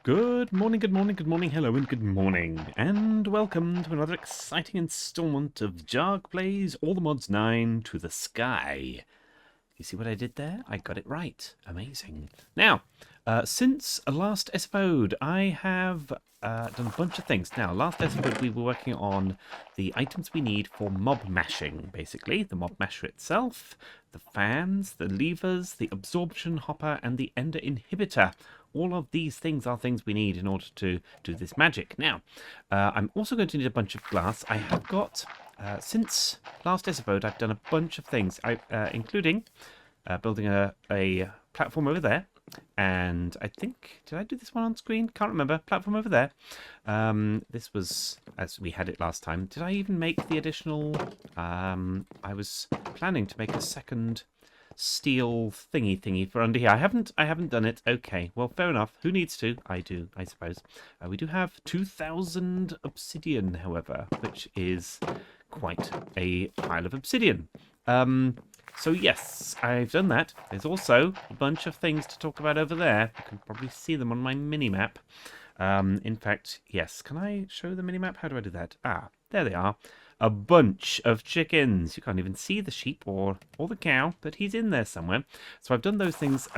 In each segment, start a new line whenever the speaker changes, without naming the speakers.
Good morning, good morning, good morning, hello and good morning, and welcome to another exciting installment of jahg Plays All the Mods 9 to the Sky. You see what I did there? I got it right. Amazing. Now, since last episode, I have done a bunch of things. Now, last episode we were working on the items we need for mob mashing, basically. The mob masher itself, the fans, the levers, the absorption hopper, and the ender inhibitor. All of these things are things we need in order to do this magic. Now, I'm also going to need a bunch of glass. I have got, since last episode, I've done a bunch of things, including building a platform over there. And I think, did I do this one on screen? Can't remember. Platform over there. This was as we had it last time. Did I even make the additional? I was planning to make a second steel thingy for under here. I haven't done it. Okay, well, fair enough. Who needs to? I do, I suppose. We do have 2,000 obsidian, however, which is quite a pile of obsidian. So yes, I've done that. There's also a bunch of things to talk about over there. You can probably see them on my mini-map. In fact, yes. Can I show the mini-map? How do I do that? Ah, there they are. A bunch of chickens. You can't even see the sheep or the cow, but he's in there somewhere. So I've done those things,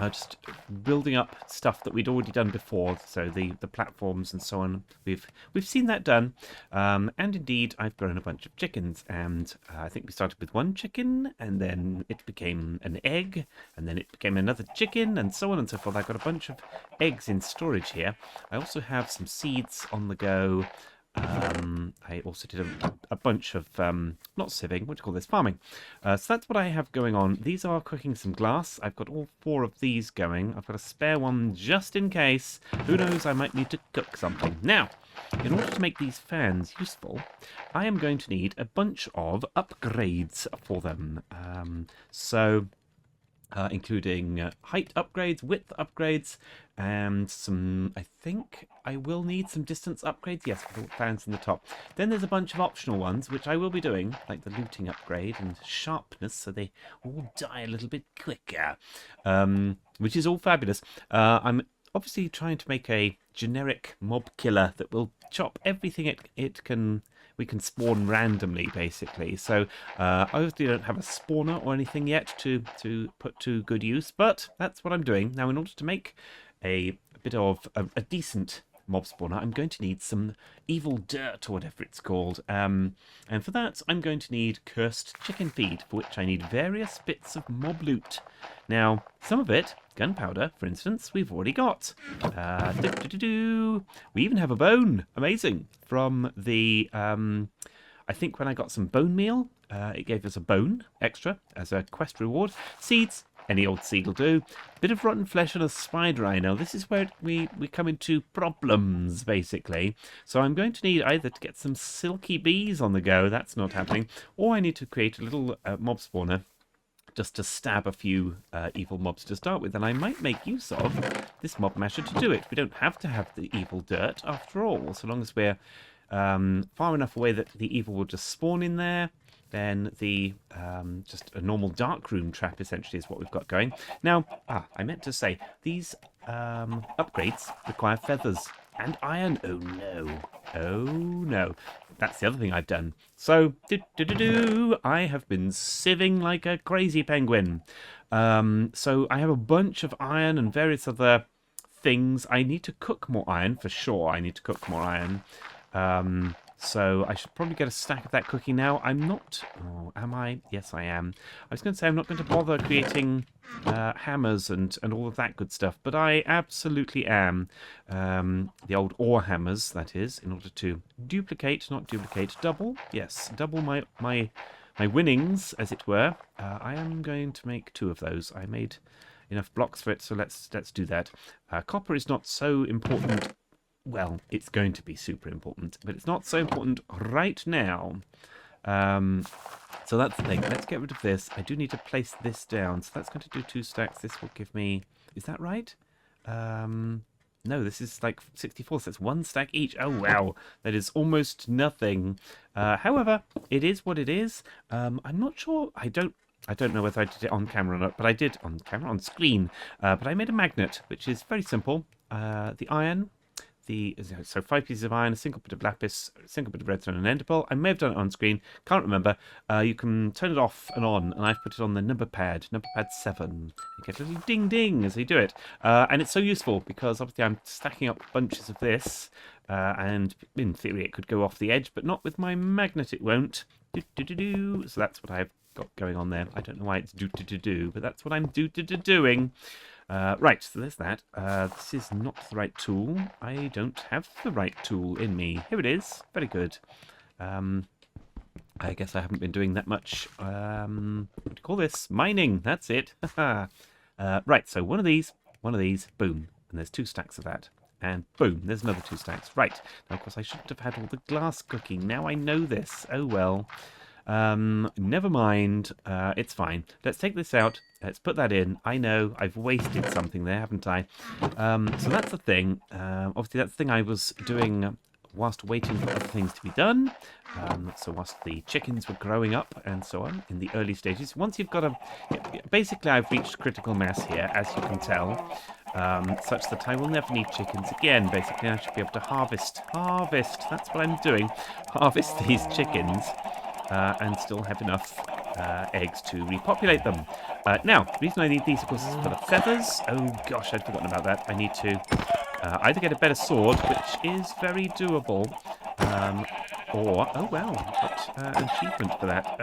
just building up stuff that we'd already done before. So the platforms and so on. We've seen that done. And indeed, I've grown a bunch of chickens. And I think we started with one chicken, and then it became an egg, and then it became another chicken, and so on and so forth. I've got a bunch of eggs in storage here. I also have some seeds on the go. I also did a bunch of, not sieving, what do you call this, farming. So that's what I have going on. These are cooking some glass. I've got all 4 of these going. I've got a spare one just in case. Who knows, I might need to cook something. Now, in order to make these fans useful, I am going to need a bunch of upgrades for them. Including height upgrades, width upgrades, and some, I think I will need some distance upgrades, yes, for the fans in the top. Then there's a bunch of optional ones, which I will be doing, like the looting upgrade and sharpness, so they all die a little bit quicker, which is all fabulous. I'm obviously trying to make a generic mob killer that will chop everything we can spawn randomly, basically. So I obviously don't have a spawner or anything yet to put to good use, but that's what I'm doing. Now, in order to make a bit of a decent mob spawner, I'm going to need some evil dirt, or whatever it's called. And for that, I'm going to need cursed chicken feed, for which I need various bits of mob loot. Now, some of it, gunpowder, for instance, we've already got. We even have a bone. Amazing. From the, I think when I got some bone meal, it gave us a bone extra as a quest reward. Seeds. Any old seed will do. Bit of rotten flesh and a spider eye. Now, this is where we come into problems, basically. So I'm going to need either to get some silky bees on the go. That's not happening. Or I need to create a little mob spawner just to stab a few evil mobs to start with. And I might make use of this mob masher to do it. We don't have to have the evil dirt, after all. So long as we're far enough away that the evil will just spawn in there, then the just a normal dark room trap essentially is what we've got going. Now, I meant to say, these upgrades require feathers and iron. Oh no. Oh no. That's the other thing I've done. So, I have been sieving like a crazy penguin. So I have a bunch of iron and various other things. I need to cook more iron, for sure. I need to cook more iron. So I should probably get a stack of that cooking now. I'm not... Oh, am I? Yes, I am. I was going to say I'm not going to bother creating hammers and all of that good stuff, but I absolutely am. The old ore hammers, that is, in order to double. Yes, double my winnings, as it were. I am going to make 2 of those. I made enough blocks for it, so let's do that. Copper is not so important. Well, it's going to be super important, but it's not so important right now. So that's the thing. Let's get rid of this. I do need to place this down. So that's going to do 2 stacks. This will give me... Is that right? No, this is like 64, so it's 1 stack each. Oh, wow. That is almost nothing. However, it is what it is. I'm not sure. I don't I don't know whether I did it on camera or not, but I did on camera, on screen. But I made a magnet, which is very simple. The iron, so 5 pieces of iron, a single bit of lapis, a single bit of redstone, and an ender pearl. I may have done it on screen, can't remember. You can turn it off and on, and I've put it on the number pad 7. You get a little ding ding as you do it. And it's so useful because obviously I'm stacking up bunches of this, and in theory it could go off the edge, but not with my magnet, it won't. So that's what I've got going on there. I don't know why it's do, but that's what I'm doing. Right, so there's that. This is not the right tool. I don't have the right tool in me. Here it is. Very good. I guess I haven't been doing that much, what do you call this? Mining. That's it. Right, so one of these, boom. And there's 2 stacks of that. And boom, there's another 2 stacks. Right, now of course I shouldn't have had all the glass cooking. Now I know this. Oh well. Never mind. It's fine. Let's take this out. Let's put that in. I know I've wasted something there, haven't I? So that's the thing. Obviously, that's the thing I was doing whilst waiting for other things to be done. So whilst the chickens were growing up and so on in the early stages. Once you've got basically I've reached critical mass here, as you can tell, such that I will never need chickens again. Basically, I should be able to harvest. That's what I'm doing. Harvest these chickens. And still have enough eggs to repopulate them. Now, the reason I need these, of course, is for the feathers. Oh gosh, I'd forgotten about that. I need to either get a better sword, which is very doable, or, oh well, got an achievement for that.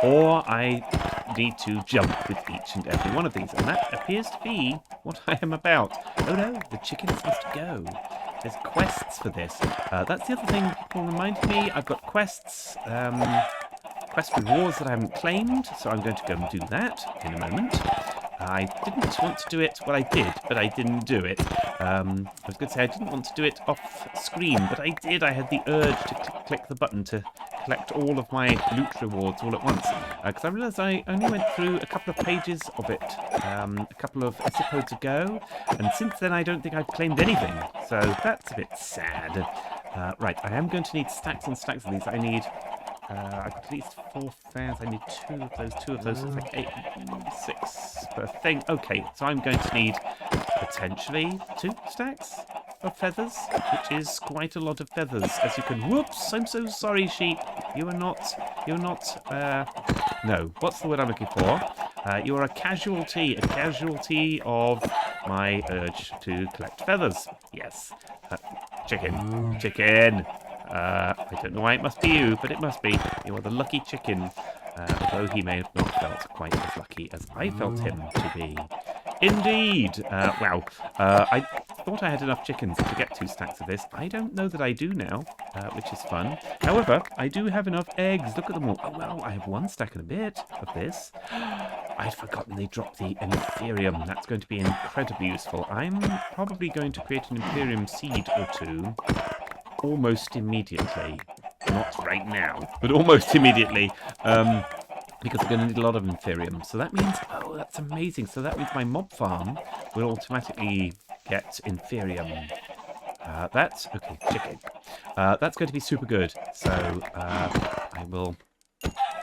Or I need to jump with each and every one of these, and that appears to be what I am about. Oh no, the chickens must go. There's quests for this. That's the other thing people reminded me. I've got quests, quest rewards that I haven't claimed, so I'm going to go and do that in a moment. I didn't want to do it. Well, I did, but I didn't do it. I was going to say I didn't want to do it off screen, but I did. I had the urge to click the button to collect all of my loot rewards all at once. Because I realised I only went through a couple of pages of it a couple of episodes ago, and since then I don't think I've claimed anything. So that's a bit sad. Right, I am going to need stacks and stacks of these. I need... I've got at least 4 fans. I need 2 of those. 2 of those. It's like 6 per thing. Okay, so I'm going to need potentially 2 stacks of feathers, which is quite a lot of feathers, as you can... Whoops! I'm so sorry, sheep. You are not... No, what's the word I'm looking for? You are a casualty of my urge to collect feathers. Yes. Chicken. I don't know why it must be you, but it must be. You are the lucky chicken, although he may have not felt quite as lucky as I felt him to be. Indeed! Wow. I thought I had enough chickens to get 2 stacks of this. I don't know that I do now, which is fun. However, I do have enough eggs. Look at them all. Oh, well, I have 1 stack and a bit of this. I'd forgotten they dropped the Imperium. That's going to be incredibly useful. I'm probably going to create an Imperium seed or 2 almost immediately. Not right now, but almost immediately. Because we're going to need a lot of Imperium. So that means, oh, that's amazing. So that means my mob farm will automatically get Imperium. Okay, chicken. That's going to be super good. So I will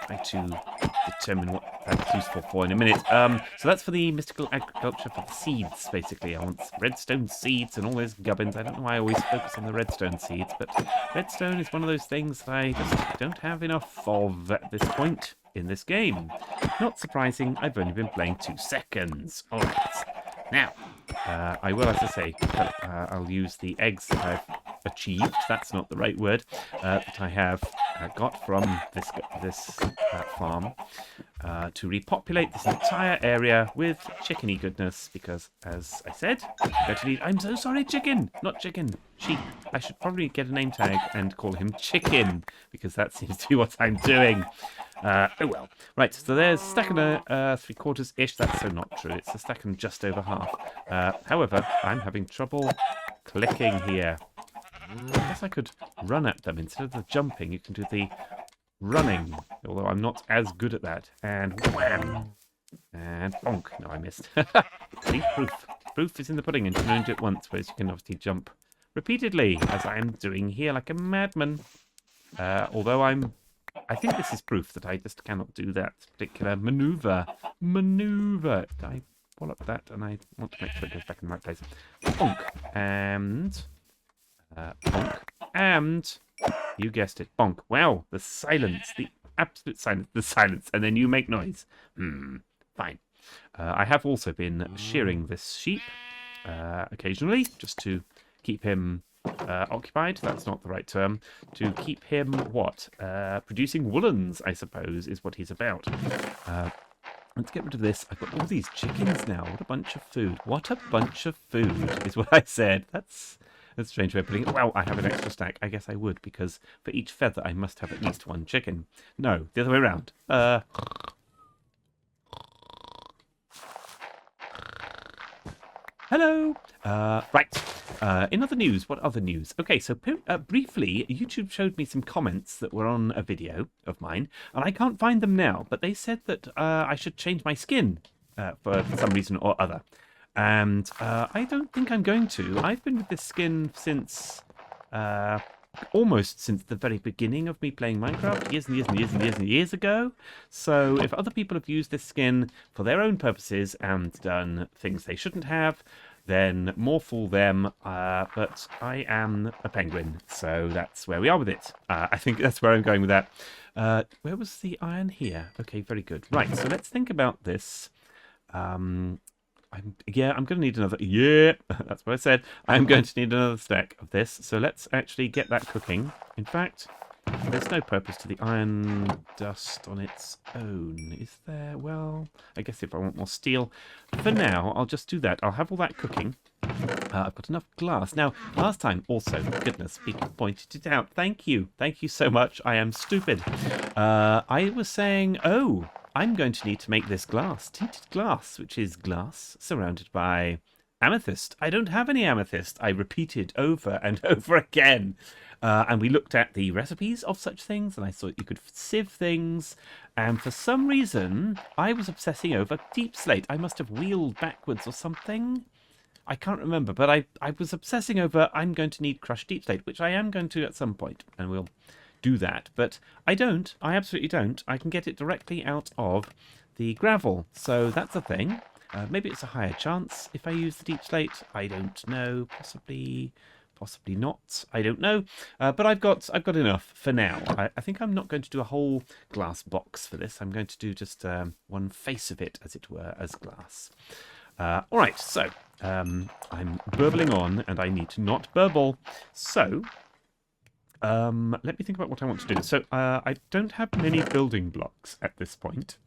try to determine what that's useful for in a minute. So that's for the mystical agriculture for the seeds, basically. I want redstone seeds and all those gubbins. I don't know why I always focus on the redstone seeds, but redstone is one of those things that I just don't have enough of at this point in this game. Not surprising, I've only been playing 2 seconds. Alright, now, I will, as I say, I'll use the eggs that I've achieved, that's not the right word, that I have got from this farm to repopulate this entire area with chickeny goodness, because, as I said, I'm going to need... I'm so sorry, chicken! Not chicken, sheep. I should probably get a name tag and call him Chicken, because that seems to be what I'm doing. Oh well. Right, so there's a stack and 3/4-ish. That's so not true. It's a stack and just over half. However, I'm having trouble clicking here. I guess I could run at them. Instead of the jumping, you can do the running. Although I'm not as good at that. And wham! And bonk. No, I missed. See, proof. Proof is in the pudding, and you can only do it once, whereas you can obviously jump repeatedly, as I am doing here like a madman. Although I'm I think this is proof that I just cannot do that particular maneuver. Maneuver. I pull up that, and I want to make sure it goes back in the right place. Bonk. And... bonk. And... you guessed it. Bonk. Wow, the silence. The absolute silence. The silence. And then you make noise. Fine. I have also been shearing this sheep occasionally, just to keep him occupied. That's not the right term. To keep him, what? Producing woolens, I suppose, is what he's about. Let's get rid of this. I've got all these chickens now. What a bunch of food. What a bunch of food is what I said. That's a strange way of putting it. Well, I have an extra stack. I guess I would, because for each feather I must have at least one chicken. No, the other way around. Hello! Right. In other news, what other news? Okay, so briefly, YouTube showed me some comments that were on a video of mine, and I can't find them now, but they said that I should change my skin for some reason or other. And I don't think I'm going to. I've been with this skin since... almost since the very beginning of me playing Minecraft, years and years and years and years and years ago. So if other people have used this skin for their own purposes and done things they shouldn't have, then more fool them. But I am a penguin, so that's where we are with it. I think that's where I'm going with that. Where was the iron? Here. Okay, very good. Right, so let's think about this. I'm going to need another... Yeah, that's what I said. I'm going to need another stack of this. So let's actually get that cooking. In fact, there's no purpose to the iron dust on its own, is there? Well, I guess if I want more steel. For now, I'll just do that. I'll have all that cooking. I've got enough glass. Now, last time also, goodness, people pointed it out. Thank you. Thank you so much. I am stupid. I was saying, oh... I'm going to need to make this glass, tinted glass, which is glass surrounded by amethyst. I don't have any amethyst, I repeated over and over again. And we looked at the recipes of such things, and I thought you could sieve things. And for some reason, I was obsessing over deep slate. I must have wheeled backwards or something. I can't remember, but I was obsessing over I'm going to need crushed deep slate, which I am going to at some point, and we'll do that, but I absolutely don't. I can get it directly out of the gravel, so that's a thing. Maybe it's a higher chance if I use the deep slate. I don't know. Possibly not. I don't know. But I've got enough for now. I think I'm not going to do a whole glass box for this. I'm going to do just one face of it, as it were, as glass. All right, so I'm burbling on, and I need to not burble. So... let me think about what I want to do. So, I don't have many building blocks at this point.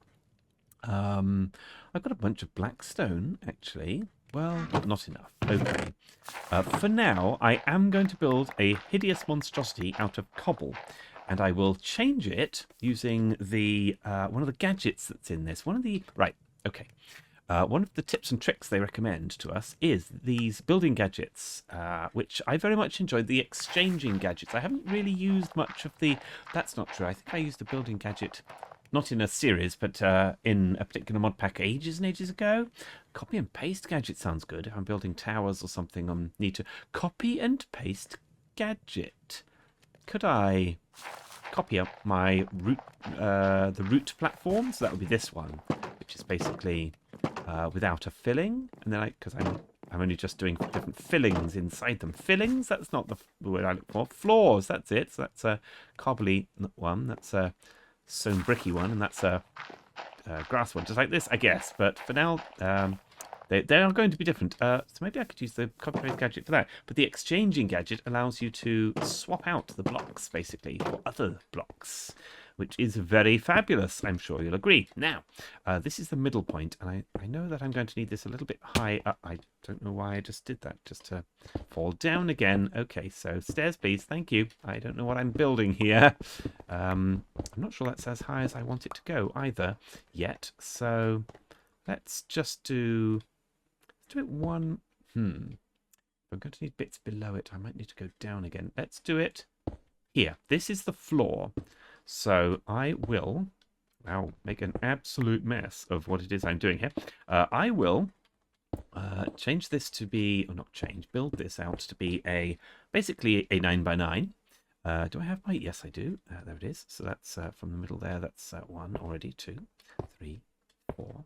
I've got a bunch of black stone, actually. Well, not enough. Okay. For now, I am going to build a hideous monstrosity out of cobble. And I will change it using the one of the gadgets that's in this. Right, okay. One of the tips and tricks they recommend to us is these building gadgets, which I very much enjoyed. The exchanging gadgets. I haven't really used much of the... That's not true. I think I used a building gadget, not in a series, but in a particular mod pack ages and ages ago. Copy and paste gadget sounds good. If I'm building towers or something, I need to... Copy and paste gadget. Could I copy up my root, the root platform? So that would be this one, which is basically... without a filling, and then because I'm only just doing different fillings inside them. Fillings? That's not the word I look for. Floors. That's it. So that's a cobbly one. That's a stone bricky one, and that's a grass one, just like this, I guess. But for now, they are going to be different. So maybe I could use the copy paste gadget for that. But the exchanging gadget allows you to swap out the blocks basically for other blocks, which is very fabulous. I'm sure you'll agree. Now, this is the middle point, and I know that I'm going to need this a little bit high up. I don't know why I just did that, just to fall down again. Okay, so stairs, please. Thank you. I don't know what I'm building here. I'm not sure that's as high as I want it to go either yet. So let's just do... Let's do it one... I'm going to need bits below it. I might need to go down again. Let's do it here. This is the floor. So I will now make an absolute mess of what it is I'm doing here. I will change this to be, or not change, build this out to be basically a 9x9. Do I have my... Yes, I do. There it is. So that's from the middle there. That's 1 already. 2, 3, 4.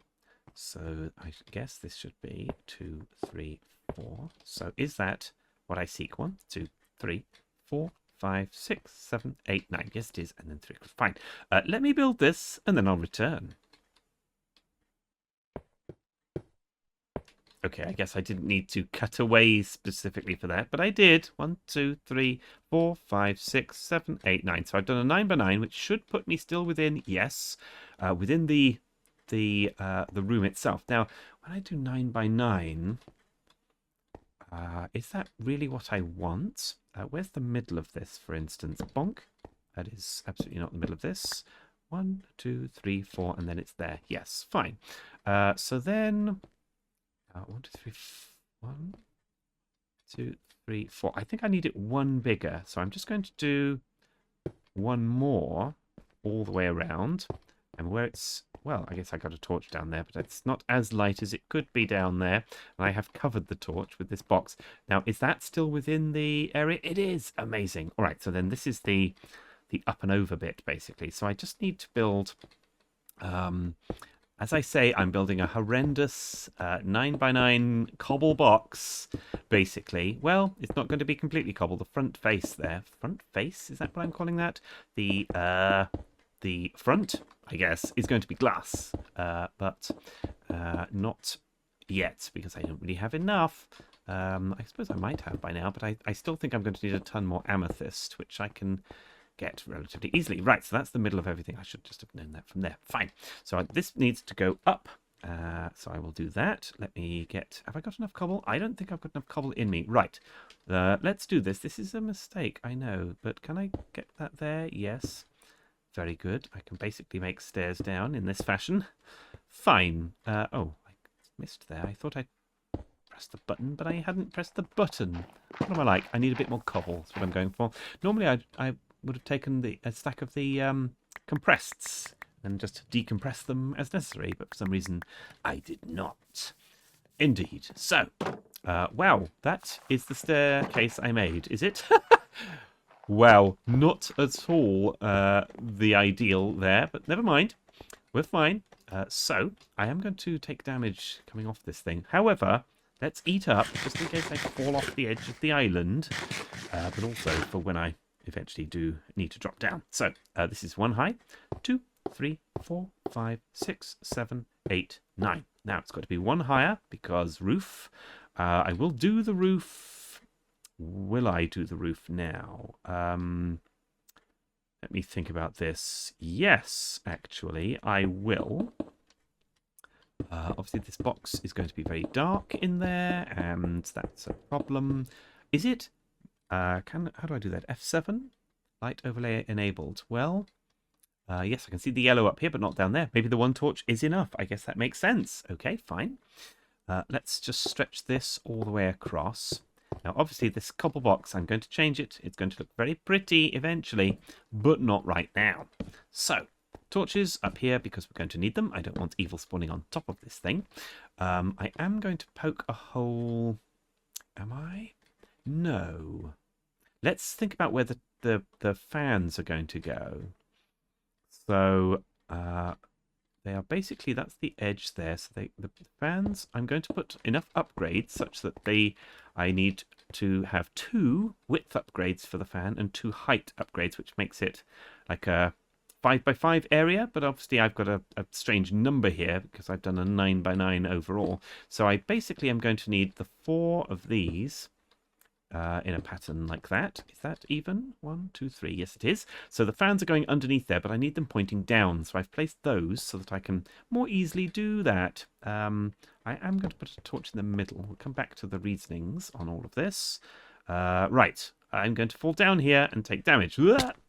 So I guess this should be 2, 3, 4. So is that what I seek? 1, 2, 3, 4, 5, 6, 7, 8, 9. Yes, it is. And then 3. Fine. Let me build this and then I'll return. Okay, I guess I didn't need to cut away specifically for that, but I did. 1, 2, 3, 4, 5, 6, 7, 8, 9. So I've done a 9 by 9, which should put me still within, yes, within the room itself. Now, when I do 9 by 9, is that really what I want? Where's the middle of this, for instance? Bonk. That is absolutely not the middle of this. 1, 2, 3, 4, and then it's there. Yes, fine. So then... 1, 2, 3, 1, 2, 3, 4. I think I need it 1 bigger. So I'm just going to do 1 more all the way around. And where it's... Well, I guess I got a torch down there, but it's not as light as it could be down there. And I have covered the torch with this box. Now, is that still within the area? It is. Amazing. All right, so then this is the up and over bit, basically. So I just need to build... as I say, I'm building a horrendous 9 by 9 cobble box, basically. Well, it's not going to be completely cobble. The front face there. Front face? Is that what I'm calling that? The front, I guess, is going to be glass. But not yet, because I don't really have enough. I suppose I might have by now, but I still think I'm going to need a ton more amethyst, which I can... get relatively easily. Right, so that's the middle of everything. I should just have known that from there. Fine. So this needs to go up. So I will do that. Let me get... Have I got enough cobble? I don't think I've got enough cobble in me. Right. Let's do this. This is a mistake, I know. But can I get that there? Yes. Very good. I can basically make stairs down in this fashion. Fine. Oh, I missed there. I thought I pressed the button, but I hadn't pressed the button. What am I like? I need a bit more cobble. That's what I'm going for. Normally, I would have taken a stack of the compresseds and just decompress them as necessary, but for some reason I did not. Indeed. So, wow, that is the staircase I made, is it? Wow, not at all the ideal there, but never mind. We're fine. So, I am going to take damage coming off this thing. However, let's eat up, just in case I fall off the edge of the island, but also for when I eventually do need to drop down. So this is 1 high, 2, 3, 4, 5, 6, 7, 8, 9. Now it's got to be 1 higher because roof. I will do the roof. Will I do the roof now? Let me think about this. Yes, actually, I will. Obviously, this box is going to be very dark in there, and that's a problem. Is it? How do I do that? F7? Light overlay enabled. Well, yes, I can see the yellow up here, but not down there. Maybe the 1 torch is enough. I guess that makes sense. Okay, fine. Let's just stretch this all the way across. Now, obviously, this cobble box, I'm going to change it. It's going to look very pretty eventually, but not right now. So, torches up here because we're going to need them. I don't want evil spawning on top of this thing. I am going to poke a hole. Am I? No. Let's think about where the fans are going to go. So they are basically, that's the edge there. So the fans, I'm going to put enough upgrades such that I need to have 2 width upgrades for the fan and 2 height upgrades, which makes it like a 5 by 5 area. But obviously I've got a strange number here because I've done a 9 by 9 overall. So I basically am going to need the 4 of these. In a pattern like that. Is that even? 1, 2, 3. Yes, it is. So the fans are going underneath there, but I need them pointing down. So I've placed those so that I can more easily do that. I am going to put a torch in the middle. We'll come back to the reasonings on all of this. Right. I'm going to fall down here and take damage.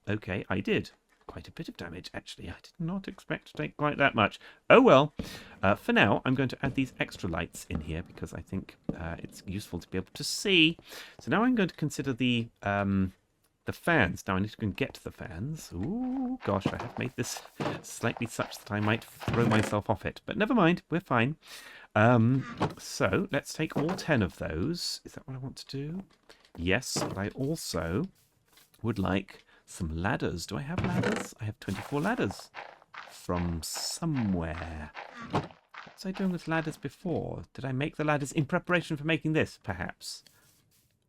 Okay, I did. Quite a bit of damage, actually. I did not expect to take quite that much. Oh, well. For now, I'm going to add these extra lights in here because I think it's useful to be able to see. So now I'm going to consider the fans. Now I need to go and get the fans. Ooh, gosh, I have made this slightly such that I might throw myself off it. But never mind, we're fine. So let's take all 10 of those. Is that what I want to do? Yes, but I also would like some ladders. Do I have ladders? I have 24 ladders from somewhere. What was I doing with ladders before? Did I make the ladders in preparation for making this, perhaps?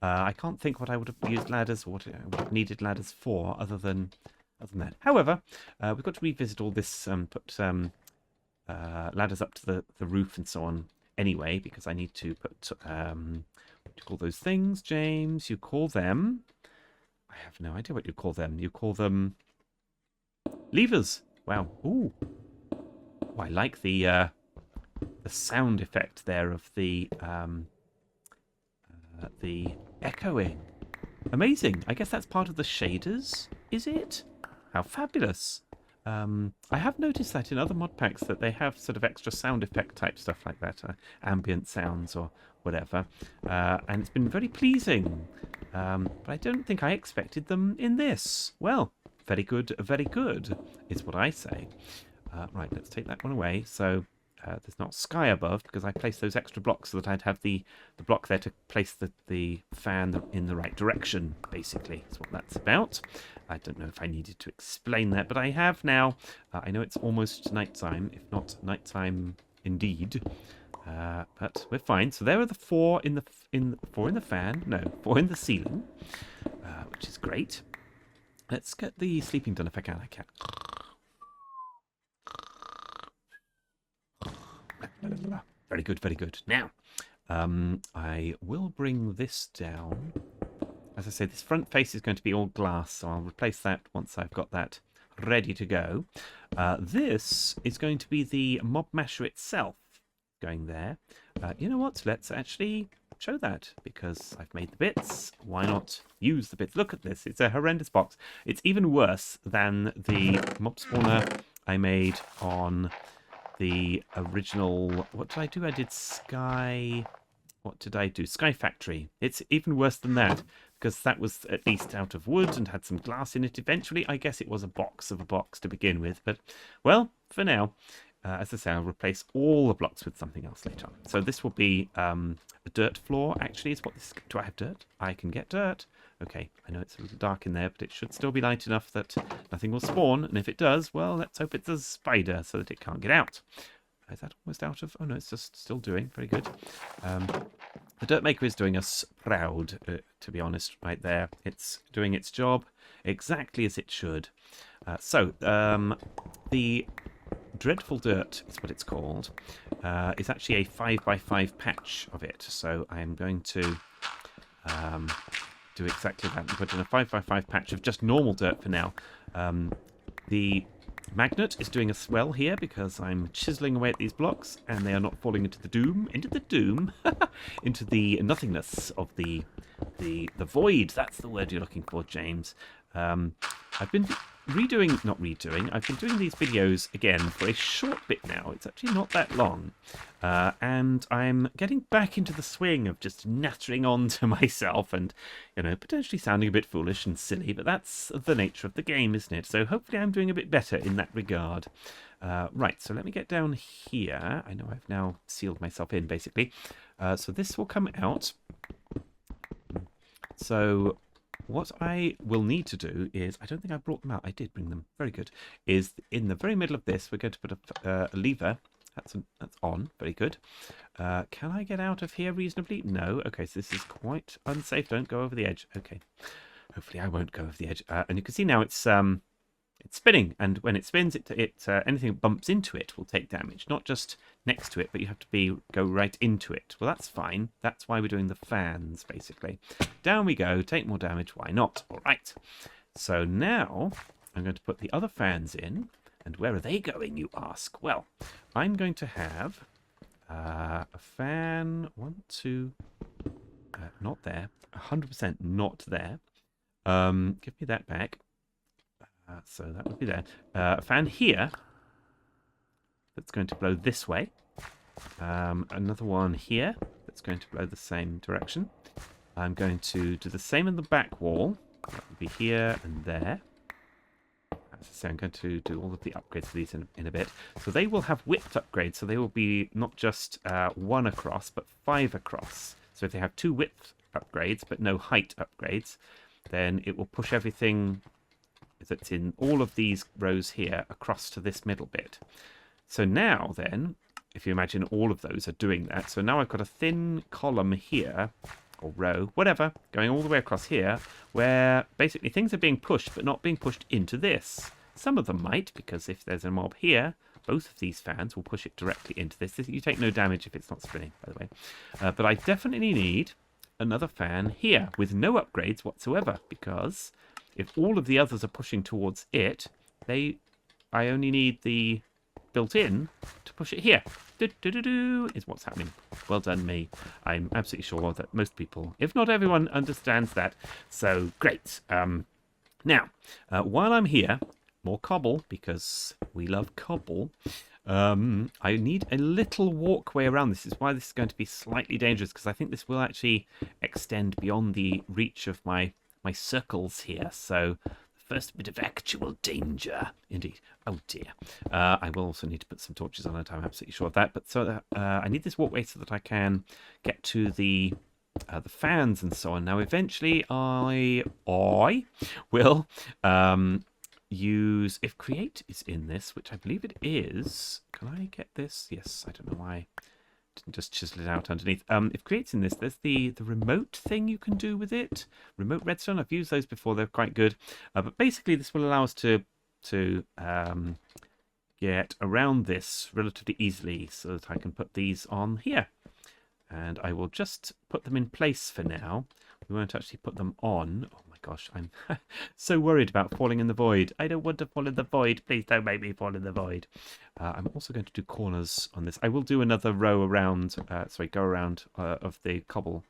I can't think what I would have used ladders, or what I would have needed ladders for, other than that. However, we've got to revisit all this, put ladders up to the roof and so on anyway, because I need to put, what do you call those things, James? You call them... I have no idea what you call them. You call them levers. Wow. Ooh. Oh, I like the sound effect there of the echoing. Amazing. I guess that's part of the shaders, is it? How fabulous. I have noticed that in other mod packs that they have sort of extra sound effect type stuff like that, ambient sounds or whatever, and it's been very pleasing. But I don't think I expected them in this. Well, very good, is what I say. Right, let's take that one away. So there's not sky above, because I placed those extra blocks so that I'd have the block there to place the fan in the right direction, basically. That's what that's about. I don't know if I needed to explain that, but I have now. I know it's almost nighttime, if not nighttime indeed. But we're fine. So there are the four in the fan. No, four in the ceiling, which is great. Let's get the sleeping done if I can. Very good. Now, I will bring this down. As I say, this front face is going to be all glass, so I'll replace that once I've got that ready to go. This is going to be the mob masher itself going there. You know what? Let's actually show that, because I've made the bits. Why not use the bits? Look at this. It's a horrendous box. It's even worse than the mob spawner I made on the original... What did I do? I did Sky... What did I do? Sky Factory. It's even worse than that, because that was at least out of wood and had some glass in it. Eventually, I guess it was a box of a box to begin with. But, well, for now, as I say, I'll replace all the blocks with something else later on. So this will be a dirt floor, actually, is what this... Do I have dirt? I can get dirt. Okay, I know it's a little dark in there, but it should still be light enough that nothing will spawn. And if it does, well, let's hope it's a spider so that it can't get out. Is that almost out of... Oh, no, it's just still doing. Very good. The Dirt Maker is doing us proud, to be honest, right there. It's doing its job exactly as it should. The Dreadful Dirt is what it's called. It's actually a 5x5 patch of it. So I'm going to do exactly that and put in a 5x5 patch of just normal dirt for now. The magnet is doing us well here, because I'm chiseling away at these blocks and they are not falling into the doom, into the nothingness of the void. That's the word you're looking for, James. I've been I've been doing these videos again for a short bit now. It's actually not that long. And I'm getting back into the swing of just nattering on to myself and, potentially sounding a bit foolish and silly, but that's the nature of the game, isn't it? So hopefully I'm doing a bit better in that regard. Right, so let me get down here. I know I've now sealed myself in, basically. So this will come out. So what I will need to do is, I don't think I brought them out. I did bring them. Very good. Is in the very middle of this, we're going to put a lever. That's on. Very good. Can I get out of here reasonably? No. Okay, so this is quite unsafe. Don't go over the edge. Okay. Hopefully I won't go over the edge. And you can see now it's spinning, and when it spins, anything that bumps into it will take damage. Not just next to it, but you have to go right into it. Well, that's fine. That's why we're doing the fans, basically. Down we go. Take more damage. Why not? All right. So now I'm going to put the other fans in. And where are they going, you ask? Well, I'm going to have a fan. 1, 2... not there. 100% not there. Give me that back. So that would be there. A fan here that's going to blow this way. Another one here that's going to blow the same direction. I'm going to do the same in the back wall. That would be here and there. As I say, I'm going to do all of the upgrades for these in a bit. So they will have width upgrades. So they will be not just 1 across, but 5 across. So if they have 2 width upgrades, but no height upgrades, then it will push everything that's in all of these rows here across to this middle bit. So now then, if you imagine all of those are doing that, so now I've got a thin column here, or row, whatever, going all the way across here, where basically things are being pushed, but not being pushed into this. Some of them might, because if there's a mob here, both of these fans will push it directly into this. You take no damage if it's not spinning, by the way. But I definitely need another fan here, with no upgrades whatsoever, because if all of the others are pushing towards it, I only need the built-in to push it here. Is what's happening. Well done, me. I'm absolutely sure that most people, if not everyone, understands that. So, great. Now, while I'm here, more cobble, because we love cobble. I need a little walkway around. This is why this is going to be slightly dangerous, because I think this will actually extend beyond the reach of my circles here. So, first bit of actual danger, indeed. Oh dear. I will also need to put some torches on it. I'm absolutely sure of that. But so I need this walkway so that I can get to the fans and so on. Now, eventually, I will use, if create is in this, which I believe it is. Can I get this? Yes. I don't know why. Didn't just chisel it out underneath. If creates in this, there's the remote thing you can do with it. Remote redstone. I've used those before. They're quite good. But basically, this will allow us to get around this relatively easily, so that I can put these on here. And I will just put them in place for now. We won't actually put them on. Oh my gosh, I'm so worried about falling in the void. I don't want to fall in the void. Please don't make me fall in the void. I'm also going to do corners on this. I will do another row around, go around of the cobble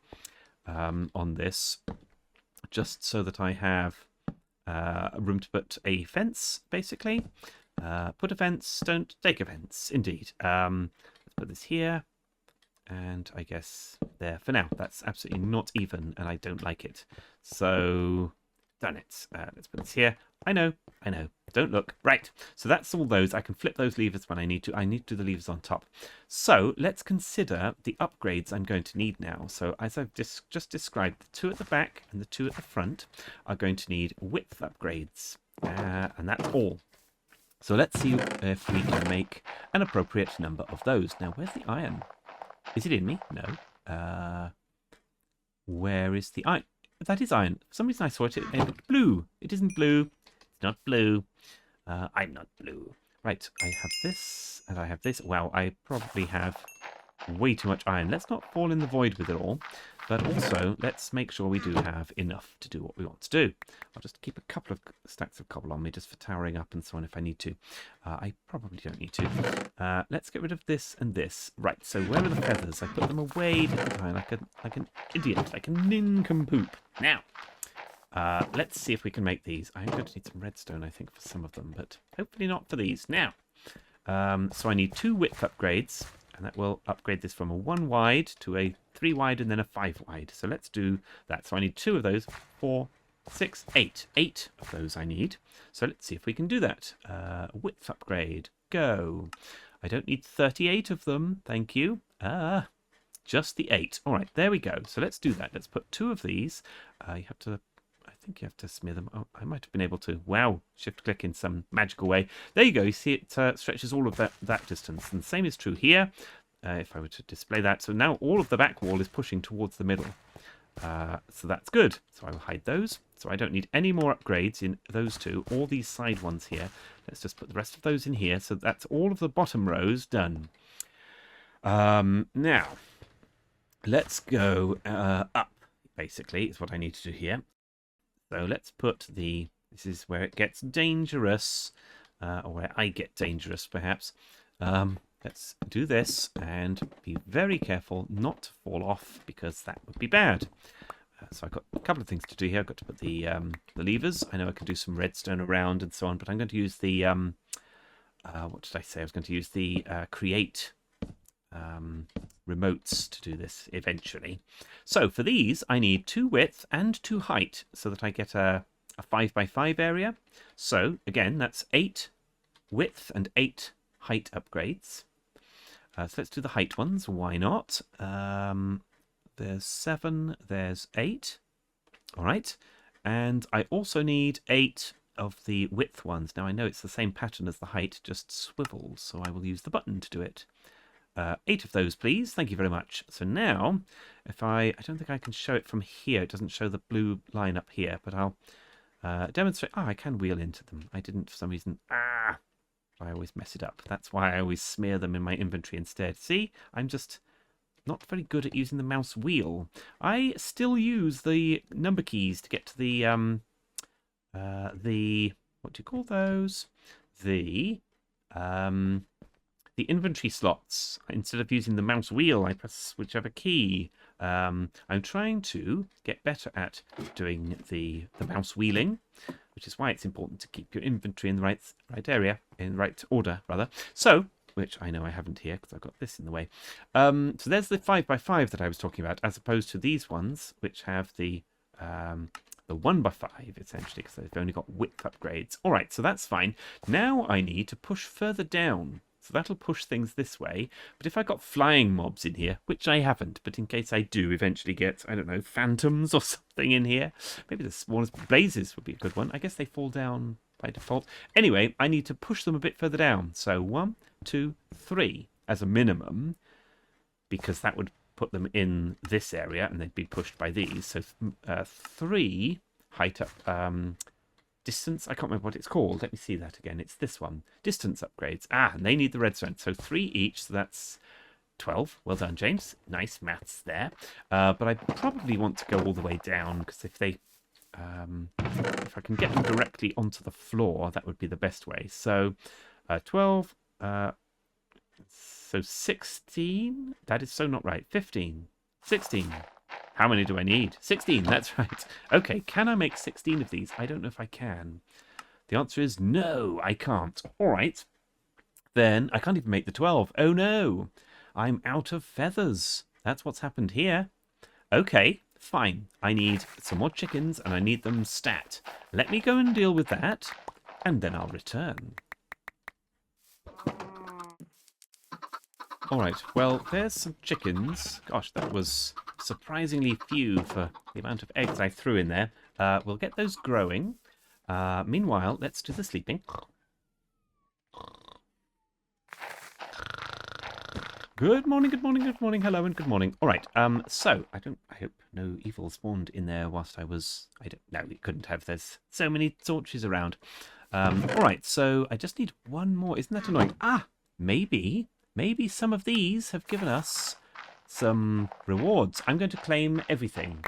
on this, just so that I have room to put a fence, basically. Put a fence, don't take a fence, indeed. Let's put this here. And I guess there for now. That's absolutely not even, and I don't like it. So, done it. Let's put this here. I know. Don't look. Right. So that's all those. I can flip those levers when I need to. I need to do the levers on top. So let's consider the upgrades I'm going to need now. So as I've just described, the two at the back and the two at the front are going to need width upgrades. And that's all. So let's see if we can make an appropriate number of those. Now, where's the iron? Is it in me? No. Where is the iron? That is iron. For some reason I saw it. It looked blue. It isn't blue. It's not blue. I'm not blue. Right. I have this and I have this. Wow. I probably have way too much iron. Let's not fall in the void with it all. But also, let's make sure we do have enough to do what we want to do. I'll just keep a couple of stacks of cobble on me just for towering up and so on if I need to. I probably don't need to. Let's get rid of this and this. Right, so where are the feathers? I put them away, didn't I? Like an idiot, like a nincompoop. Now, let's see if we can make these. I'm going to need some redstone, I think, for some of them, but hopefully not for these. Now, so I need 2 width upgrades. And that will upgrade this from a 1 wide to a 3 wide and then a 5 wide. So let's do that. So I need 2 of those. 4, 6, 8. 8 of those I need. So let's see if we can do that. Width upgrade. Go. I don't need 38 of them. Thank you. Just the 8. All right, there we go. So let's do that. Let's put 2 of these. I think you have to smear them. Oh, I might have been able to. Wow. Shift click in some magical way. There you go. You see it stretches all of that distance. And the same is true here. If I were to display that. So now all of the back wall is pushing towards the middle. So that's good. So I will hide those. So I don't need any more upgrades in those 2. All these side ones here. Let's just put the rest of those in here. So that's all of the bottom rows done. Now, let's go up, basically, is what I need to do here. So let's put this is where it gets dangerous, or where I get dangerous, perhaps. Let's do this and be very careful not to fall off, because that would be bad. So I've got a couple of things to do here. I've got to put the levers. I know I can do some redstone around and so on, but I'm going to use the, what did I say? I was going to use the create remotes to do this eventually. So for these, I need 2 width and 2 height so that I get a 5x5 area. So again, that's 8 width and 8 height upgrades. So let's do the height ones. Why not? There's 7, there's 8. All right. And I also need 8 of the width ones. Now I know it's the same pattern as the height, just swivels, so I will use the button to do it. 8 of those, please. Thank you very much. So now, if I don't think I can show it from here. It doesn't show the blue line up here, but I'll demonstrate. Ah, I can wheel into them. I didn't for some reason. I always mess it up. That's why I always smear them in my inventory instead. See, I'm just not very good at using the mouse wheel. I still use the number keys to get to the what do you call those? The inventory slots. Instead of using the mouse wheel, I press whichever key. I'm trying to get better at doing the mouse wheeling, which is why it's important to keep your inventory in the right area, in the right order, rather. So, which I know I haven't here because I've got this in the way. So there's the 5x5 that I was talking about, as opposed to these ones, which have the 1x5, essentially, because they've only got width upgrades. All right, so that's fine. Now I need to push further down. So that'll push things this way. But if I got flying mobs in here, which I haven't, but in case I do eventually get, I don't know, phantoms or something in here, maybe the smallest blazes would be a good one. I guess they fall down by default. Anyway, I need to push them a bit further down. So 1, 2, 3 as a minimum, because that would put them in this area and they'd be pushed by these. So 3 height up, distance, I can't remember what it's called. Let me see that again. It's this one. Distance upgrades. And they need the redstone. So 3 each, so that's 12. Well done, James. Nice maths there. But I probably want to go all the way down, because if they... if I can get them directly onto the floor, that would be the best way. So 12... so 16? That is so not right. 15. 16. How many do I need? 16, that's right. Okay, can I make 16 of these? I don't know if I can. The answer is no, I can't. All right. Then I can't even make the 12. Oh no, I'm out of feathers. That's what's happened here. Okay, fine. I need some more chickens and I need them stat. Let me go and deal with that and then I'll return. All right, well, there's some chickens. Gosh, that was surprisingly few for the amount of eggs I threw in there. We'll get those growing. Meanwhile, let's do the sleeping. Good morning, good morning, good morning, hello, and good morning. All right, so I hope no evil spawned in there whilst I was... No, it couldn't have. There's so many torches around. All right, so I just need one more. Isn't that annoying? Ah, maybe some of these have given us some rewards. I'm going to claim everything.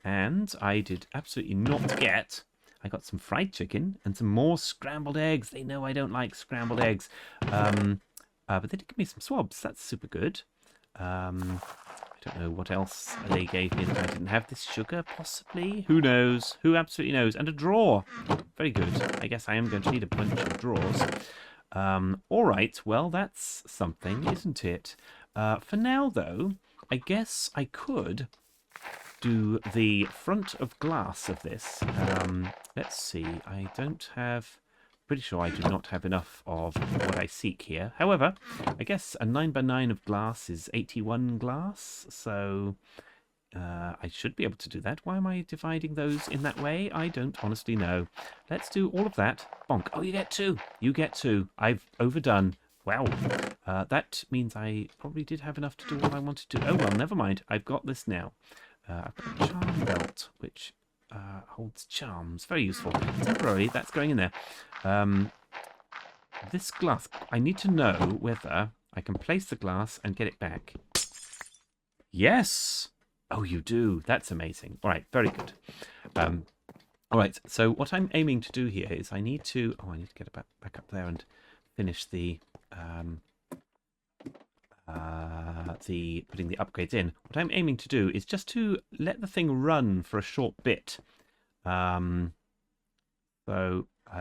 And I did absolutely not get... I got some fried chicken and some more scrambled eggs. They know I don't like scrambled eggs. But they did give me some swabs. That's super good. I don't know what else they gave me that I didn't have. This sugar, possibly? Who knows? Who absolutely knows? And a drawer. Very good. I guess I am going to need a bunch of drawers. All right, well, that's something, isn't it? For now, though, I guess I could do the front of glass of this. Let's see, I don't have... Pretty sure I do not have enough of what I seek here. However, I guess a 9x9 of glass is 81 glass, so... I should be able to do that. Why am I dividing those in that way? I don't honestly know. Let's do all of that. Bonk. Oh, you get 2. You get 2. I've overdone. Wow. That means I probably did have enough to do what I wanted to. Oh, well, never mind. I've got this now. I've got a charm belt, which holds charms. Very useful. Temporarily, that's going in there. This glass, I need to know whether I can place the glass and get it back. Yes! Oh, you do. That's amazing. All right, very good. All right, so what I'm aiming to do here is I need to... Oh, I need to get back up there and finish the putting the upgrades in. What I'm aiming to do is just to let the thing run for a short bit.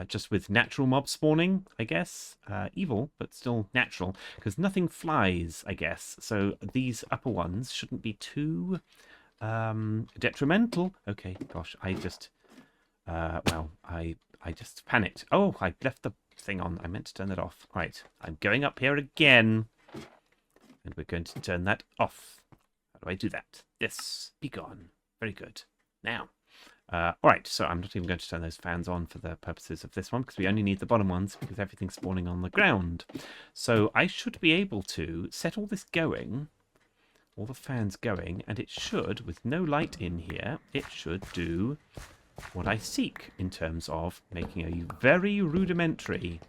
Just with natural mob spawning, I guess. Evil, but still natural, because nothing flies, I guess. So these upper ones shouldn't be too detrimental. Okay, gosh, I just... I just panicked. Oh, I left the thing on. I meant to turn that off. Right, I'm going up here again. And we're going to turn that off. How do I do that? This. Be gone. Very good. Now, all right, so I'm not even going to turn those fans on for the purposes of this one because we only need the bottom ones because everything's spawning on the ground. So I should be able to set all this going, all the fans going, and it should, with no light in here, it should do what I seek in terms of making a very rudimentary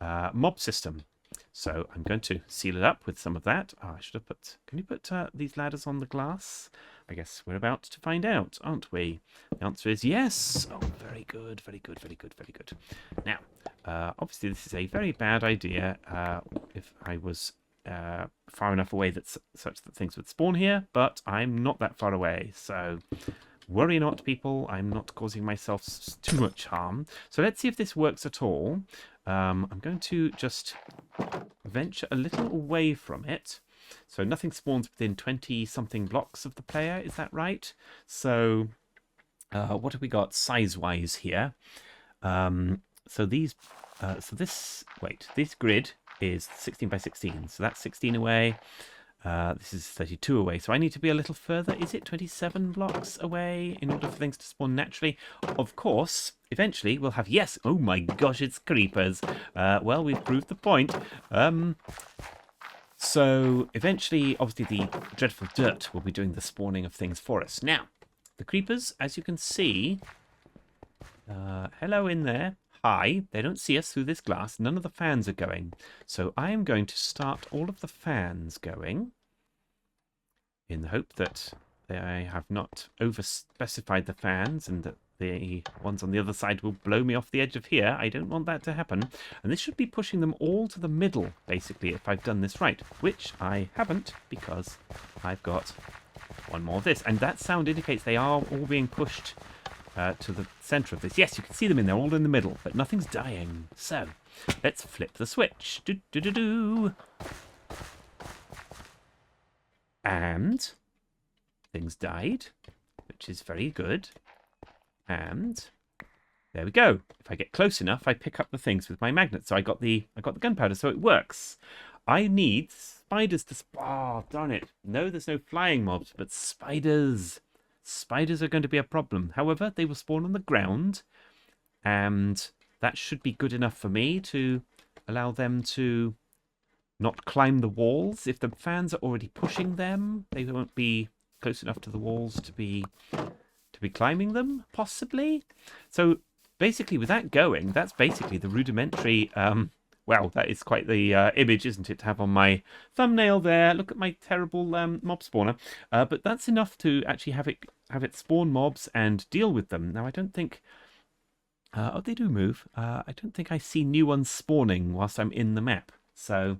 mob system. So I'm going to seal it up with some of that. Oh, I should have put... Can you put these ladders on the glass? I guess we're about to find out, aren't we? The answer is yes. Oh, very good, very good, very good, very good. Now, obviously this is a very bad idea if I was far enough away that such that things would spawn here, but I'm not that far away, so worry not, people. I'm not causing myself too much harm. So let's see if this works at all. I'm going to just venture a little away from it. So nothing spawns within 20-something blocks of the player, is that right? So what have we got size-wise here? So this grid is 16 by 16, so that's 16 away. This is 32 away, so I need to be a little further. Is it 27 blocks away in order for things to spawn naturally? Of course, eventually we'll have... Yes! Oh my gosh, it's creepers! Well, we've proved the point. So eventually, obviously, the dreadful dirt will be doing the spawning of things for us. Now, the creepers, as you can see... hello in there. Hi. They don't see us through this glass. None of the fans are going. So I am going to start all of the fans going in the hope that I have not over-specified the fans and that the ones on the other side will blow me off the edge of here. I don't want that to happen. And this should be pushing them all to the middle, basically, if I've done this right, which I haven't because I've got one more of this. And that sound indicates they are all being pushed to the centre of this. Yes, you can see them in there, all in the middle, but nothing's dying. So, let's flip the switch. Do-do-do-do. And things died, which is very good. And there we go. If I get close enough, I pick up the things with my magnet. So I got the gunpowder, so it works. I need spiders to... Oh, darn it. No, there's no flying mobs, but spiders. Spiders are going to be a problem. However, they will spawn on the ground, and that should be good enough for me to allow them to not climb the walls. If the fans are already pushing them, they won't be close enough to the walls to be climbing them, possibly. So basically, with that going, that's basically the rudimentary... well, that is quite the image, isn't it, to have on my thumbnail there. Look at my terrible mob spawner. But that's enough to actually have it spawn mobs and deal with them. Now, I don't think... oh, they do move. I don't think I see new ones spawning whilst I'm in the map. So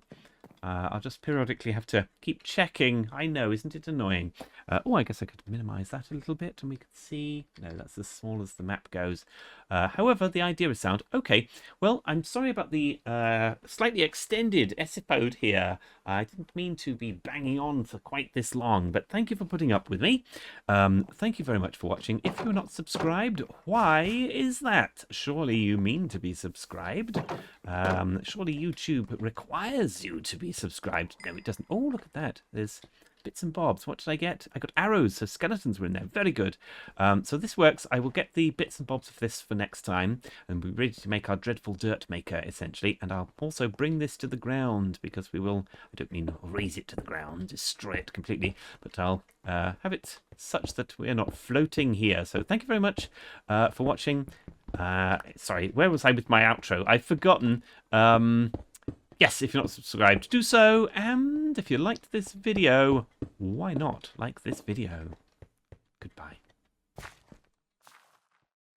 I'll just periodically have to keep checking. I know, isn't it annoying? Oh, I guess I could minimize that a little bit and we could see. No, that's as small as the map goes. However, the idea is sound. Okay, well, I'm sorry about the slightly extended episode here. I didn't mean to be banging on for quite this long, but thank you for putting up with me. Thank you very much for watching. If you're not subscribed, why is that? Surely you mean to be subscribed. Surely YouTube requires you to be subscribed. No, it doesn't. Oh, look at that. There's bits and bobs. What did I get? I got arrows, so skeletons were in there. Very good. So this works. I will get the bits and bobs of this for next time, and we're ready to make our dreadful dirt maker, essentially. And I'll also bring this to the ground, because we will, I don't mean raise it to the ground, destroy it completely, but I'll have it such that we're not floating here. So thank you very much for watching. Sorry, where was I with my outro? I've forgotten. Yes, if you're not subscribed, do so. And if you liked this video, why not like this video?